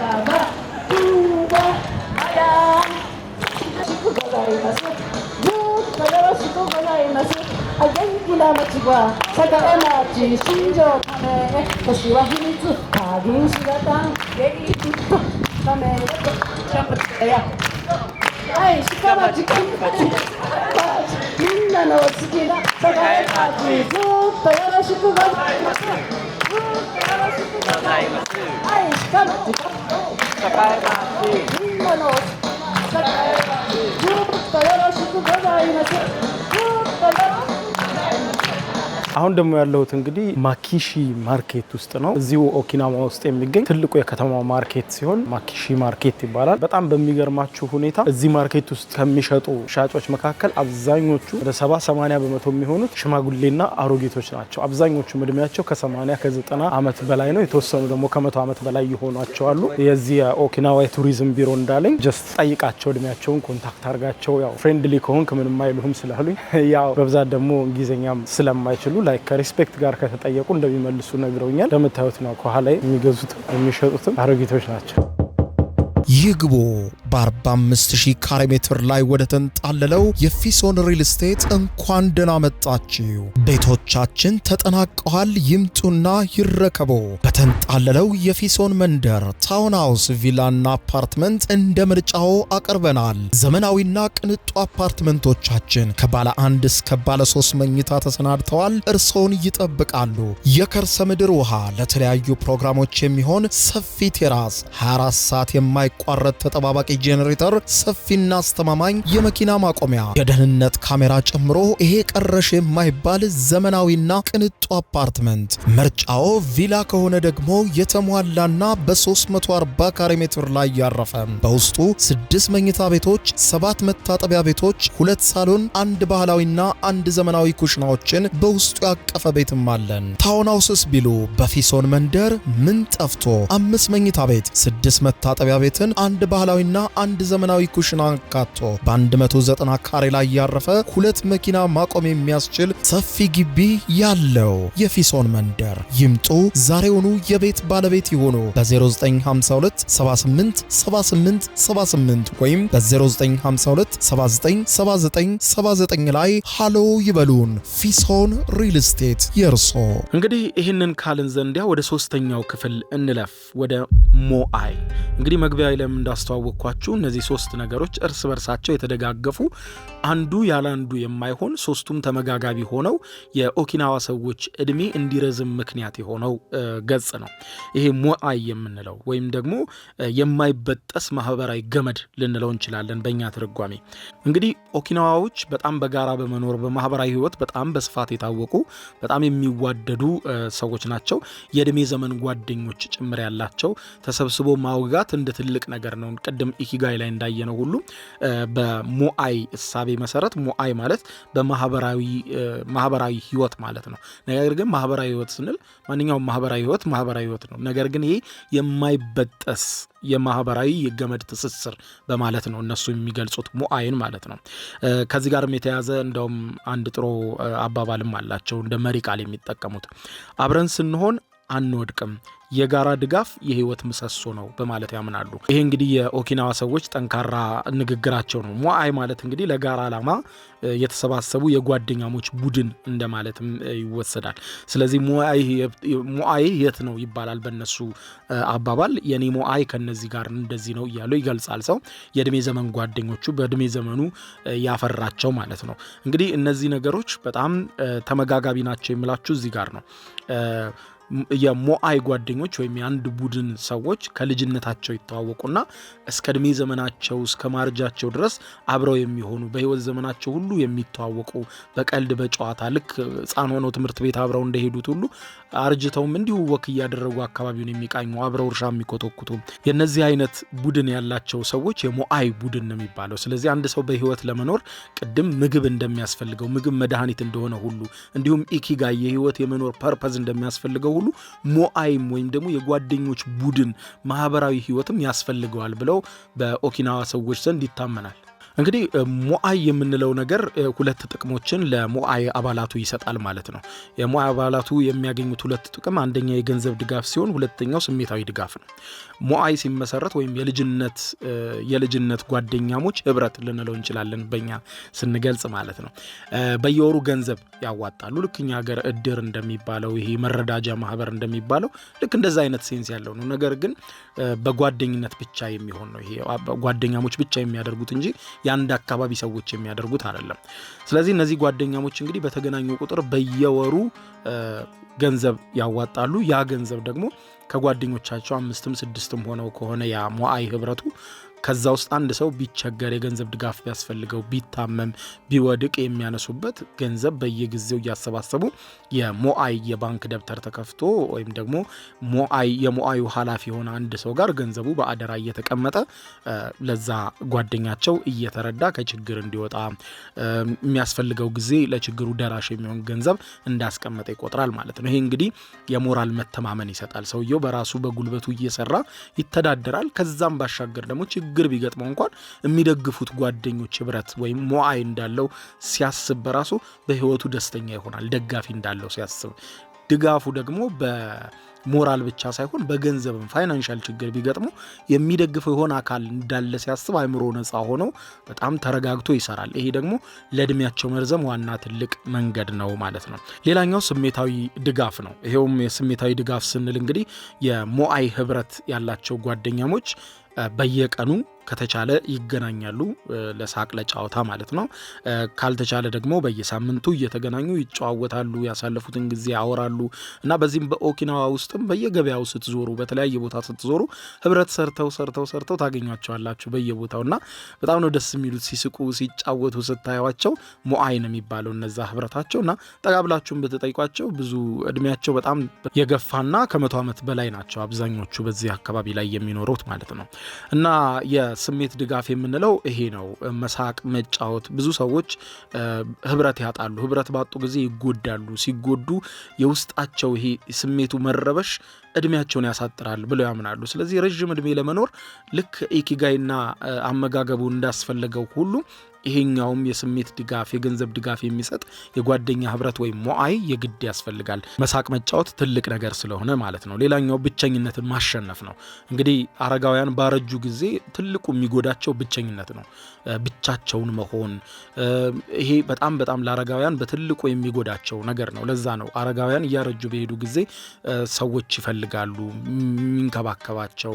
C: አሁን ደግሞ ያለሁት እንግዲህ ማኪሺ ማርኬት ውስጥ ነው እዚሁ ኦኪናዋ ውስጥ የሚገኝ ትልቁ የከተማው ማርኬት ሲሆን ማኪሺ ማርኬት ይባላል በጣም በሚገርማችሁ ሁኔታ እዚህ ማርኬት ውስጥ ከሚሸጡ ሻጮች መካከል አብዛኞቹ ወደ 70-80 በመቶ የሚሆኑት ሽማግሌና አሮጊቶች ናቸው አብዛኞቹ እድሜያቸው ከ80 ከ90 ዓመት በላይ ነው የተወሰኑ ደግሞ ከ100 ዓመት በላይ ይሆናቸው አሉ የዚህ ኦኪናዋ ቱሪዝም ቢሮ እንዳለኝ ጀስት ጠይቃቸው እድሜያቸውን ኮንታክት አርጋቸው ያው ፍሬንድሊ ከሆንክ ምንም አይሉም ስላሉኝ ያው በብዛት ደግሞ እንግሊዘኛም ስለማይችሉ ላይክ ከሪስፔክት ጋር ከተጠየቁ እንደሚመልሱ ነግረውኛል እንደምታዩት ነው ከኋላ የሚገዙት የሚሸጡትም አሮጊቶች ናቸው
B: ይግቦ በ45000 ካሬ ሜትር ላይ ወደ ተንጣለለው የፊሶን ሪል ስቴት እንኳን ደህና መጣችሁ ቤቶቻችን ተጠናቀዋል ይምጡና ይረከቡ በተንጣለለው የፊሶን መንደር ታውን ሃውስ ቪላና አፓርትመንት እንደ ምርጫው አቀርበናል ዘመናዊና ቅንጡ አፓርትመንቶቻችን ከባለ 1 እስከ ባለ 3 መኝታ ተሰናድተዋል እርሶን ይጠብቃሉ የከርሰ ምድር ውሃ ለተለያዩ ፕሮግራሞች የሚሆን ሰፊ ቴራስ 24 ሰዓት የማይቋረጥ ተጠባባቂ ጄኔሬተር ሰፊና አስተማማኝ የመኪና ማቆሚያ የደህንነት ካሜራ ጨምሮ ይሄ ቀረሽ የማይባል ዘመናዊና ቅንጡ አፓርትመንት ምርጫው ቪላ ከሆነ ደግሞ የተሟላና በ340 ካሬ ሜትር ላይ ያረፈ በውስጡ 6 መኝታ ቤቶች 7 መታጠቢያ ቤቶች 2 ሳሎን 1 ባህላዊና 1 ዘመናዊ ኩሽናዎችን በውስጡ ያቀፈ ቤትም አለን ታውን ሃውስስ ቢሉ በፊሶን መንደር ምን ጠፍቶ 5 መኝታ ቤት 6 መታጠቢያ ቤትን 1 ባህላዊና 1 ዘመናዊ ኩሽና አካቶ በ190 ካሬ ላይ ያረፈ 2 መኪና ማቆም የሚያስችል ሰፊ ግቢ ያለው የፊሶን መንደር ይምጡ ዛሬውኑ የቤት ባለቤት ይሆኑ በ0952 78 78 78 ወይም በ0952 79 79 79 ላይ ሃሎ ይበሉን ፊሶን ሪል ስቴት የርሶ
A: እንግዲህ ይህንን ካልን ዘንዲያ ወደ ሶስተኛው ክፍል እንለፍ ወደ ሞአይ እንግዲህ መግቢያ ላይ እንዳስተዋወቅኳችሁ እነዚህ ሶስት ነገሮች እርስ በርሳቸው የተደጋገፉ አንዱ ያለ አንዱ የማይሆን ሶስቱም ተመጋጋቢ ሆነው የኦኪናዋ ሰዎች እድሜ እንዲረዝም ምክንያት የሆነው ገጽ ነው ይሄ ሞአይ የምንለው ወይም ደግሞ የማይበጠስ ማህበራዊ ገመድ ልንለው እንችላለን በእኛ ትርጓሜ እንግዲህ ኦኪናዋዎች በጣም በጋራ በመኖር በማህበራዊ ህይወት በጣም በስፋት የታወቁ በጣም የሚዋደዱ ሰዎች ናቸው የእድሜ ዘመን ጓደኞች ጭምር ያላቸው ተሰብስቦ ማውጋት እንደ ትልቅ ነገር ነው ቀደም ኢኪጋይ ላይ እንዳየነው ሁሉ በሞአይ እሳቤ መሰረት ሞአይ ማለት በማህበራዊ ህይወት ማለት ነው ነገር ግን ማህበራዊ ህይወት ስንል ማንኛውም ማህበራዊ ህይወት ነው ነገር ግን ይሄ የማይበጠስ የማህበራዊ የገመድ ትስስር በማለት ነው እነሱ የሚገልጹት ሞአይን ማለት ነው። ከዚህ ጋርም የተያዘ እንደውም አንድ ጥሩ አባባልም አላቸው እንደ መሪ ቃል የሚጠቀሙት አብረን ስንሆን አንወድቅም፣ የጋራ ድጋፍ የህይወት ምሰሶ ነው በማለት ያምናሉ። ይሄ እንግዲህ የኦኪናዋ ሰዎች ጠንካራ ንግግራቸው ነው። ሞአይ ማለት እንግዲህ ለጋራ ዓላማ የተሰባሰቡ የጓደኛሞች ቡድን እንደማለትም ይወሰዳል። ስለዚህ ሞአይ የት ነው ይባላል በእነሱ አባባል። የኔ ሞአይ ከነዚህ ጋር እንደዚህ ነው እያለው ይገልጻል። ሰው የእድሜ ዘመን ጓደኞቹ በእድሜ ዘመኑ ያፈራቸው ማለት ነው። እንግዲህ እነዚህ ነገሮች በጣም ተመጋጋቢ ናቸው የምላችሁ እዚህ ጋር ነው። የሞአይ ጓደኞች ወይም የአንድ ቡድን ሰዎች ከልጅነታቸው ይተዋወቁና እስከ እድሜ ዘመናቸው እስከ ማርጃቸው ድረስ አብረው የሚሆኑ በህይወት ዘመናቸው ሁሉ የሚተዋወቁ በቀልድ በጨዋታ ልክ ሕፃን ሆነው ትምህርት ቤት አብረው እንደሄዱት ሁሉ አርጅተውም እንዲሁ ወክ እያደረጉ አካባቢውን የሚቃኙ አብረው እርሻ የሚኮተኩቱ የነዚህ አይነት ቡድን ያላቸው ሰዎች የሞአይ ቡድን ነው የሚባለው። ስለዚህ አንድ ሰው በህይወት ለመኖር ቅድም ምግብ እንደሚያስፈልገው ምግብ መድኃኒት እንደሆነ ሁሉ እንዲሁም ኢኪጋይ የህይወት የመኖር ፐርፐዝ እንደሚያስፈልገው ሁሉ ሞአይም ወይም ደግሞ የጓደኞች ቡድን ማህበራዊ ህይወትም ያስፈልገዋል ብለው በኦኪናዋ ሰዎች ዘንድ ይታመናል። እንግዲህ ሞአይ የምንለው ነገር ሁለት ጥቅሞችን ለሞአይ አባላቱ ይሰጣል ማለት ነው። የሞአይ አባላቱ የሚያገኙት ሁለት ጥቅም አንደኛ የገንዘብ ድጋፍ ሲሆን ሁለተኛው ስሜታዊ ድጋፍ ነው። ሞአይ ሲመሰረት ወይም የልጅነት ጓደኛሞች ህብረት ልንለው እንችላለን በእኛ ስንገልጽ ማለት ነው። በየወሩ ገንዘብ ያዋጣሉ። ልክ እኛ ሀገር እድር እንደሚባለው ይሄ መረዳጃ ማህበር እንደሚባለው ልክ እንደዛ አይነት ሴንስ ያለው ነው። ነገር ግን በጓደኝነት ብቻ የሚሆን ነው። ይሄ ጓደኛሞች ብቻ የሚያደርጉት እንጂ የአንድ አካባቢ ሰዎች የሚያደርጉት አይደለም። ስለዚህ እነዚህ ጓደኛሞች እንግዲህ በተገናኙ ቁጥር በየወሩ ገንዘብ ያዋጣሉ። ያ ገንዘብ ደግሞ ከጓደኞቻቸው 5ም 6ም ሆነው ከሆነ ያ ሞአይ ህብረቱ ከዛ ውስጥ አንድ ሰው ቢቸገር የገንዘብ ድጋፍ ቢያስፈልገው ቢታመም ቢወድቅ የሚያነሱበት ገንዘብ በየጊዜው እያሰባሰቡ የሞአይ የባንክ ደብተር ተከፍቶ ወይም ደግሞ የሞአዩ ኃላፊ የሆነ አንድ ሰው ጋር ገንዘቡ በአደራ እየተቀመጠ ለዛ ጓደኛቸው እየተረዳ ከችግር እንዲወጣ የሚያስፈልገው ጊዜ ለችግሩ ደራሽ የሚሆን ገንዘብ እንዳስቀመጠ ይቆጥራል ማለት ነው። ይሄ እንግዲህ የሞራል መተማመን ይሰጣል። ሰውየው በራሱ በጉልበቱ እየሰራ ይተዳደራል። ከዛም ባሻገር ደግሞ ችግር ቢገጥመው እንኳን የሚደግፉት ጓደኞች ህብረት ወይም ሞአይ እንዳለው ሲያስብ በራሱ በህይወቱ ደስተኛ ይሆናል። ደጋፊ እንዳለው ሲያስብ ድጋፉ ደግሞ በሞራል ብቻ ሳይሆን በገንዘብም ፋይናንሻል ችግር ቢገጥመው የሚደግፈው የሆነ አካል እንዳለ ሲያስብ አእምሮ ነፃ ሆኖ በጣም ተረጋግቶ ይሰራል። ይሄ ደግሞ ለእድሜያቸው መርዘም ዋና ትልቅ መንገድ ነው ማለት ነው። ሌላኛው ስሜታዊ ድጋፍ ነው። ይሄውም የስሜታዊ ድጋፍ ስንል እንግዲህ የሞአይ ህብረት ያላቸው ጓደኛሞች በየቀኑ ከተቻለ ይገናኛሉ ለሳቅ ለጫወታ ማለት ነው። ካልተቻለ ደግሞ በየሳምንቱ እየተገናኙ ይጨዋወታሉ፣ ያሳለፉትን ጊዜ ያወራሉ እና በዚህም በኦኪናዋ ውስጥም በየገበያው ስትዞሩ በተለያየ ቦታ ስትዞሩ ህብረት ሰርተው ታገኟቸዋላችሁ በየቦታውና በጣም ነው ደስ የሚሉት። ሲስቁ ሲጫወቱ ስታዩዋቸው ሞአይ ነው የሚባለው እነዛ ህብረታቸውና ጠጋብላችሁም ብትጠይቋቸው ብዙ እድሜያቸው በጣም የገፋና ከ100 ዓመት በላይ ናቸው አብዛኞቹ በዚህ አካባቢ ላይ የሚኖሩት ማለት ነው። እና የስሜት ድጋፍ የምንለው ይሄ ነው። መሳቅ መጫወት። ብዙ ሰዎች ህብረት ያጣሉ። ህብረት ባጡ ጊዜ ይጎዳሉ። ሲጎዱ የውስጣቸው ይሄ ስሜቱ መረበሽ እድሜያቸውን ያሳጥራል ብለው ያምናሉ። ስለዚህ ረጅም እድሜ ለመኖር ልክ ኢኪጋይና አመጋገቡ እንዳስፈለገው ሁሉ ይሄኛውም የስሜት ድጋፍ የገንዘብ ድጋፍ የሚሰጥ የጓደኛ ህብረት ወይም ሞአይ የግድ ያስፈልጋል። መሳቅ መጫወት ትልቅ ነገር ስለሆነ ማለት ነው። ሌላኛው ብቸኝነትን ማሸነፍ ነው። እንግዲህ አረጋውያን ባረጁ ጊዜ ትልቁ የሚጎዳቸው ብቸኝነት ነው። ብቻቸውን መሆን ይሄ በጣም ለአረጋውያን በትልቁ የሚጎዳቸው ነገር ነው። ለዛ ነው አረጋውያን እያረጁ በሄዱ ጊዜ ሰዎች ይፈልጋሉ፣ የሚንከባከባቸው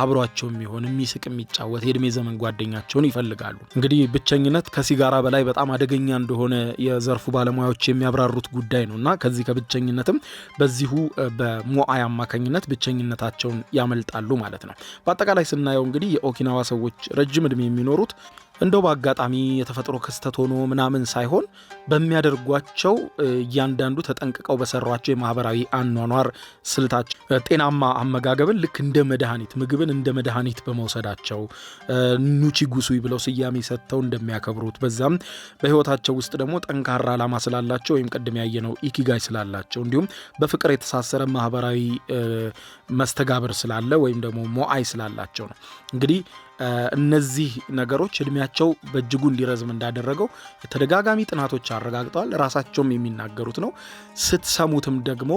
A: አብሯቸው የሚሆን የሚስቅ የሚጫወት የእድሜ ዘመን ጓደኛቸውን ይፈልጋሉ። እንግዲህ ብቸኝነት ከሲጋራ በላይ በጣም አደገኛ እንደሆነ የዘርፉ ባለሙያዎች የሚያብራሩት ጉዳይ ነውና ከዚህ ከብቸኝነትም በዚሁ በሞአይ አማካኝነት ብቸኝነታቸውን ያመልጣሉ ማለት ነው። በአጠቃላይ ስናየው እንግዲህ የኦኪናዋ ሰዎች ረጅም እድሜ የሚኖሩት እንደው በአጋጣሚ የተፈጥሮ ክስተት ሆኖ ምናምን ሳይሆን በሚያደርጓቸው እያንዳንዱ ተጠንቅቀው በሰሯቸው የማህበራዊ አኗኗር ስልታቸው ጤናማ አመጋገብን ልክ እንደ መድኃኒት ምግብን እንደ መድኃኒት በመውሰዳቸው ኑቺጉሱይ ብለው ስያሜ ሰጥተው እንደሚያከብሩት በዛም በህይወታቸው ውስጥ ደግሞ ጠንካራ ዓላማ ስላላቸው ወይም ቀደም ያየነው ኢኪጋይ ስላላቸው እንዲሁም በፍቅር የተሳሰረ ማህበራዊ መስተጋብር ስላለ ወይም ደግሞ ሞአይ ስላላቸው ነው። እንግዲህ እነዚህ ነገሮች እድሜያቸው በእጅጉ እንዲረዝም እንዳደረገው የተደጋጋሚ ጥናቶች አረጋግጠዋል። ራሳቸውም የሚናገሩት ነው። ስትሰሙትም ደግሞ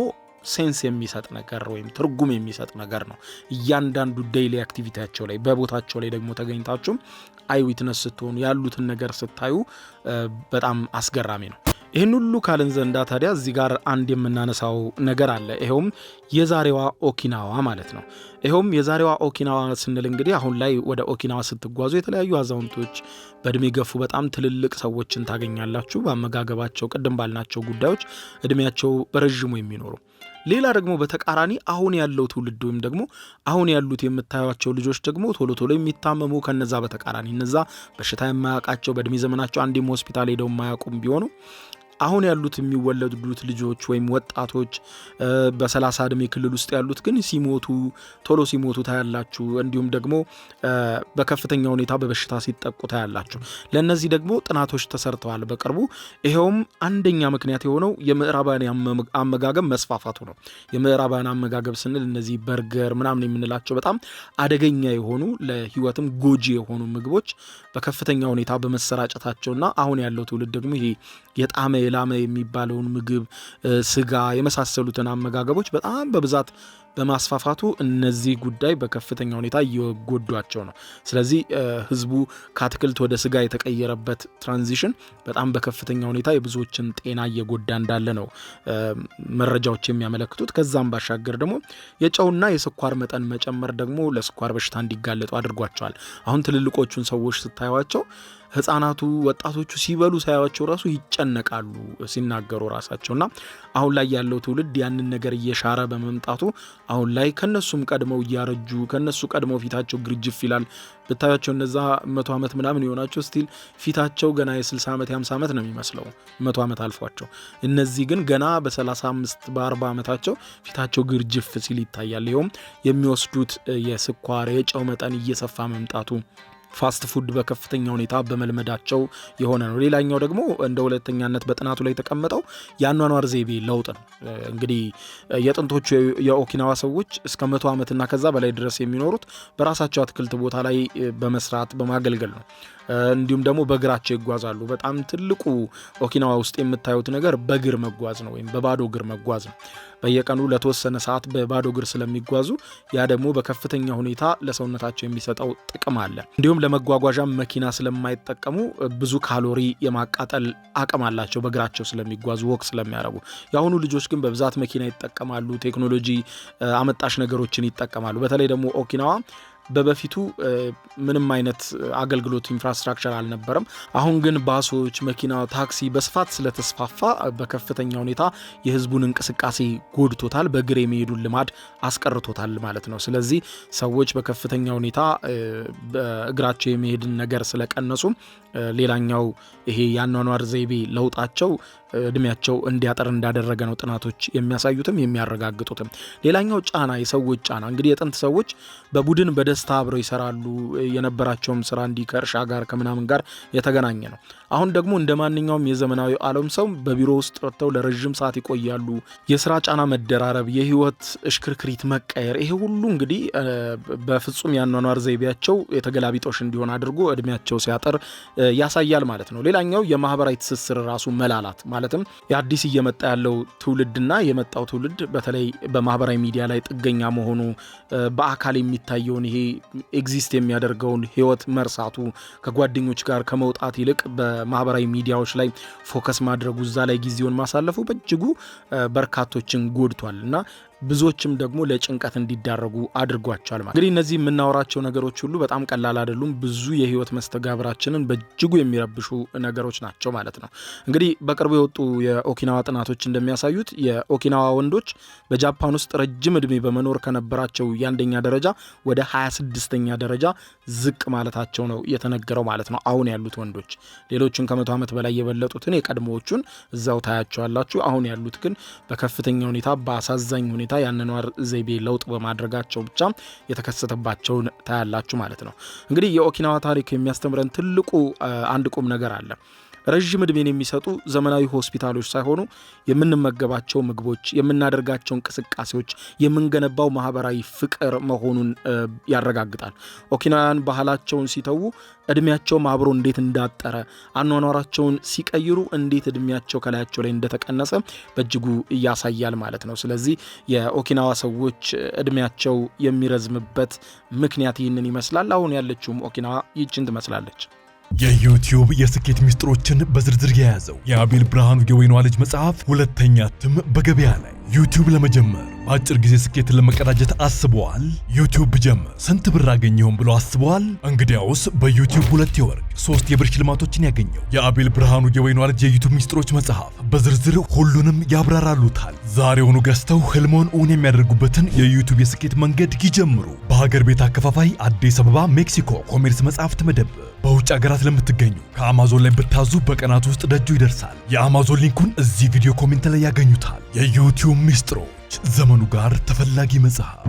A: ሴንስ የሚሰጥ ነገር ወይም ትርጉም የሚሰጥ ነገር ነው። እያንዳንዱ ዴይሊ አክቲቪቲያቸው ላይ በቦታቸው ላይ ደግሞ ተገኝታችሁም አይ ዊትነስ ስትሆኑ ያሉትን ነገር ስታዩ በጣም አስገራሚ ነው። ይህን ሁሉ ካልን ዘንዳ ታዲያ እዚህ ጋር አንድ የምናነሳው ነገር አለ። ይኸውም የዛሬዋ ኦኪናዋ ማለት ነው። ይኸውም የዛሬዋ ኦኪናዋ ስንል እንግዲህ አሁን ላይ ወደ ኦኪናዋ ስትጓዙ የተለያዩ አዛውንቶች በእድሜ ገፉ በጣም ትልልቅ ሰዎችን ታገኛላችሁ። በአመጋገባቸው ቅድም ባልናቸው ጉዳዮች እድሜያቸው በረዥሙ የሚኖሩ ሌላ ደግሞ በተቃራኒ አሁን ያለው ትውልድ ወይም ደግሞ አሁን ያሉት የምታዩቸው ልጆች ደግሞ ቶሎ ቶሎ የሚታመሙ ከነዛ በተቃራኒ እነዛ በሽታ የማያውቃቸው በእድሜ ዘመናቸው አንዴም ሆስፒታል ሄደው የማያውቁም ቢሆኑ አሁን ያሉት የሚወለዱት ልጆች ወይም ወጣቶች በ30 እድሜ ክልል ውስጥ ያሉት ግን ቶሎ ሲሞቱ ታያላችሁ። እንዲሁም ደግሞ በከፍተኛ ሁኔታ በበሽታ ሲጠቁ ታያላችሁ። ለነዚህ ደግሞ ጥናቶች ተሰርተዋል በቅርቡ። ይሄውም አንደኛ ምክንያት የሆነው የምዕራባውያን አመጋገብ መስፋፋቱ ነው። የምዕራባውያን አመጋገብ ስንል እነዚህ በርገር ምናምን የምንላቸው በጣም አደገኛ የሆኑ ለህይወትም ጎጂ የሆኑ ምግቦች በከፍተኛ ሁኔታ በመሰራጨታቸውና አሁን ያለው ትውልድ ደግሞ ይሄ የጣመ የላመ የሚባለውን ምግብ ስጋ የመሳሰሉትን አመጋገቦች በጣም በብዛት በማስፋፋቱ እነዚህ ጉዳይ በከፍተኛ ሁኔታ እየጎዷቸው ነው። ስለዚህ ህዝቡ ከአትክልት ወደ ስጋ የተቀየረበት ትራንዚሽን በጣም በከፍተኛ ሁኔታ የብዙዎችን ጤና እየጎዳ እንዳለ ነው መረጃዎች የሚያመለክቱት። ከዛም ባሻገር ደግሞ የጨውና የስኳር መጠን መጨመር ደግሞ ለስኳር በሽታ እንዲጋለጡ አድርጓቸዋል። አሁን ትልልቆቹን ሰዎች ስታዩዋቸው ህፃናቱ ወጣቶቹ ሲበሉ ሳያቸው ራሱ ይጨነቃሉ ሲናገሩ ራሳቸውና አሁን ላይ ያለው ትውልድ ያንን ነገር እየሻረ በመምጣቱ አሁን ላይ ከነሱም ቀድመው እያረጁ ከነሱ ቀድመው ፊታቸው ግርጅፍ ይላል። ብታያቸው እነዛ 100 ዓመት ምናምን የሆናቸው ስቲል ፊታቸው ገና የ60 ዓመት የ50 ዓመት ነው የሚመስለው 100 ዓመት አልፏቸው። እነዚህ ግን ገና በ35 በ40 ዓመታቸው ፊታቸው ግርጅፍ ሲል ይታያል። ይኸውም የሚወስዱት የስኳር የጨው መጠን እየሰፋ መምጣቱ ፋስት ፉድ በከፍተኛ ሁኔታ በመልመዳቸው የሆነ ነው። ሌላኛው ደግሞ እንደ ሁለተኛነት በጥናቱ ላይ የተቀመጠው የአኗኗር ዘይቤ ለውጥ ነው። እንግዲህ የጥንቶቹ የኦኪናዋ ሰዎች እስከ 100 ዓመትና ከዛ በላይ ድረስ የሚኖሩት በራሳቸው አትክልት ቦታ ላይ በመስራት በማገልገል ነው። እንዲሁም ደግሞ በእግራቸው ይጓዛሉ። በጣም ትልቁ ኦኪናዋ ውስጥ የምታዩት ነገር በእግር መጓዝ ነው ወይም በባዶ እግር መጓዝ ነው። በየቀኑ ለተወሰነ ሰዓት በባዶ እግር ስለሚጓዙ ያ ደግሞ በከፍተኛ ሁኔታ ለሰውነታቸው የሚሰጠው ጥቅም አለ። እንዲሁም ለመጓጓዣ መኪና ስለማይጠቀሙ ብዙ ካሎሪ የማቃጠል አቅም አላቸው በእግራቸው ስለሚጓዙ ወክ ስለሚያረጉ። የአሁኑ ልጆች ግን በብዛት መኪና ይጠቀማሉ፣ ቴክኖሎጂ አመጣሽ ነገሮችን ይጠቀማሉ። በተለይ ደግሞ ኦኪናዋ በበፊቱ ምንም አይነት አገልግሎት ኢንፍራስትራክቸር አልነበረም። አሁን ግን ባሶች፣ መኪና፣ ታክሲ በስፋት ስለተስፋፋ በከፍተኛ ሁኔታ የህዝቡን እንቅስቃሴ ጎድቶታል፣ በእግር የሚሄዱን ልማድ አስቀርቶታል ማለት ነው። ስለዚህ ሰዎች በከፍተኛ ሁኔታ በእግራቸው የሚሄድን ነገር ስለቀነሱ ሌላኛው ይሄ የአኗኗር ዘይቤ ለውጣቸው እድሜያቸው እንዲያጠር እንዳደረገ ነው ጥናቶች የሚያሳዩትም የሚያረጋግጡትም። ሌላኛው ጫና፣ የሰዎች ጫና እንግዲህ የጥንት ሰዎች በቡድን በደስታ አብረው ይሰራሉ። የነበራቸውም ስራ እንዲህ ከእርሻ ጋር ከምናምን ጋር የተገናኘ ነው። አሁን ደግሞ እንደ ማንኛውም የዘመናዊ ዓለም ሰው በቢሮ ውስጥ ወጥተው ለረጅም ሰዓት ይቆያሉ። የስራ ጫና መደራረብ፣ የህይወት እሽክርክሪት መቀየር፣ ይሄ ሁሉ እንግዲህ በፍጹም የአኗኗር ዘይቤያቸው የተገላቢጦሽ እንዲሆን አድርጎ እድሜያቸው ሲያጠር ያሳያል ማለት ነው። ሌላኛው የማህበራዊ ትስስር ራሱ መላላት ማለትም የአዲስ እየመጣ ያለው ትውልድና የመጣው ትውልድ በተለይ በማህበራዊ ሚዲያ ላይ ጥገኛ መሆኑ፣ በአካል የሚታየውን ይሄ ኤግዚስት የሚያደርገውን ህይወት መርሳቱ፣ ከጓደኞች ጋር ከመውጣት ይልቅ በማህበራዊ ሚዲያዎች ላይ ፎከስ ማድረጉ፣ እዛ ላይ ጊዜውን ማሳለፉ በእጅጉ በርካቶችን ጎድቷል እና ብዙዎችም ደግሞ ለጭንቀት እንዲዳረጉ አድርጓቸዋል ማለት። እንግዲህ እነዚህ የምናወራቸው ነገሮች ሁሉ በጣም ቀላል አይደሉም። ብዙ የህይወት መስተጋብራችንን በእጅጉ የሚረብሹ ነገሮች ናቸው ማለት ነው። እንግዲህ በቅርቡ የወጡ የኦኪናዋ ጥናቶች እንደሚያሳዩት የኦኪናዋ ወንዶች በጃፓን ውስጥ ረጅም እድሜ በመኖር ከነበራቸው የአንደኛ ደረጃ ወደ 26ኛ ደረጃ ዝቅ ማለታቸው ነው የተነገረው ማለት ነው። አሁን ያሉት ወንዶች ሌሎችን ከ100 ዓመት በላይ የበለጡትን የቀድሞዎቹን እዛው ታያቸዋላችሁ። አሁን ያሉት ግን በከፍተኛ ሁኔታ በአሳዛኝ ሁኔታ ያንኗር ዘይቤ ለውጥ በማድረጋቸው ብቻ የተከሰተባቸውን ታያላችሁ ማለት ነው። እንግዲህ የኦኪናዋ ታሪክ የሚያስተምረን ትልቁ አንድ ቁም ነገር አለ። ረጅም እድሜን የሚሰጡ ዘመናዊ ሆስፒታሎች ሳይሆኑ የምንመገባቸው ምግቦች፣ የምናደርጋቸው እንቅስቃሴዎች፣ የምንገነባው ማህበራዊ ፍቅር መሆኑን ያረጋግጣል። ኦኪናውያን ባህላቸውን ሲተዉ እድሜያቸውም አብሮ እንዴት እንዳጠረ፣ አኗኗራቸውን ሲቀይሩ እንዴት እድሜያቸው ከላያቸው ላይ እንደተቀነሰ በእጅጉ እያሳያል ማለት ነው። ስለዚህ የኦኪናዋ ሰዎች እድሜያቸው የሚረዝምበት ምክንያት ይህንን ይመስላል። አሁን ያለችውም ኦኪናዋ ይህችን ትመስላለች።
D: የዩቲዩብ የስኬት ሚስጥሮችን በዝርዝር የያዘው የአቤል ብርሃኑ የወይኗ ልጅ መጽሐፍ ሁለተኛ እትም በገበያ ላይ። ዩቲዩብ ለመጀመር በአጭር ጊዜ ስኬትን ለመቀዳጀት አስበዋል? ዩቲዩብ ብጀምር ስንት ብር አገኘሁም ብሎ አስበዋል? እንግዲያውስ በዩቲዩብ 2 የወርቅ 3 የብር ሽልማቶችን ያገኘው የአቤል ብርሃኑ የወይኗ ልጅ የዩቲዩብ ሚስጥሮች መጽሐፍ በዝርዝር ሁሉንም ያብራራሉታል። ዛሬውኑ ገዝተው ህልሞን እውን የሚያደርጉበትን የዩቲዩብ የስኬት መንገድ ይጀምሩ። በሀገር ቤት አከፋፋይ አዲስ አበባ ሜክሲኮ ኮሜርስ መጽሐፍት መደብር። በውጭ ሀገራት ለምትገኙ ከአማዞን ላይ ብታዙ በቀናት ውስጥ ደጁ ይደርሳል። የአማዞን ሊንኩን እዚህ ቪዲዮ ኮሜንት ላይ ያገኙታል። የዩቲዩብ ሚስጥሮች፣ ዘመኑ ጋር ተፈላጊ መጽሐፍ።